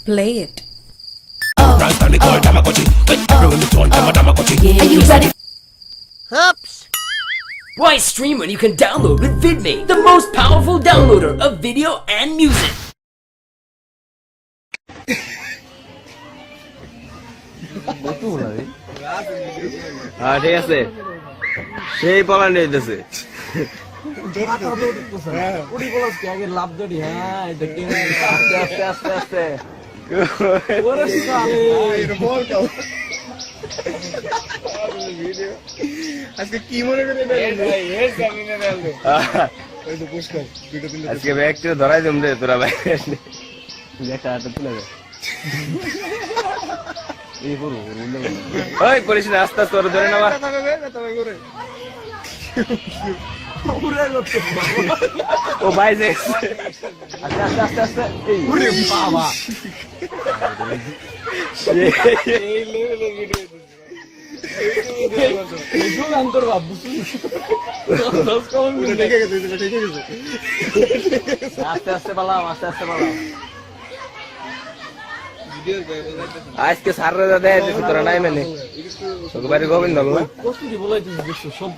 Play it. Are you ready? Oops. Why stream when you can download with VidMate, the most powerful downloader of video and music? হ্যাঁ ঠিক আছে সেই পলান দিতেছে আস্তে আস্তে আজকে কি মনে করে আজকে ব্যাগ ধরাই দিম রে তোরা ভাই তুলে দে ওই করিস না আস্তে আস্তে ওরা ধরে নেওয়া ও ভাই যে আস্তে আস্তে আস্তে আস্তে বাবা আস্তে আস্তে পালাম আস্তে আস্তে পালাম আজকে সাররা দেয় তোরা নাই মানে বাড়ি গোবিন্দ সব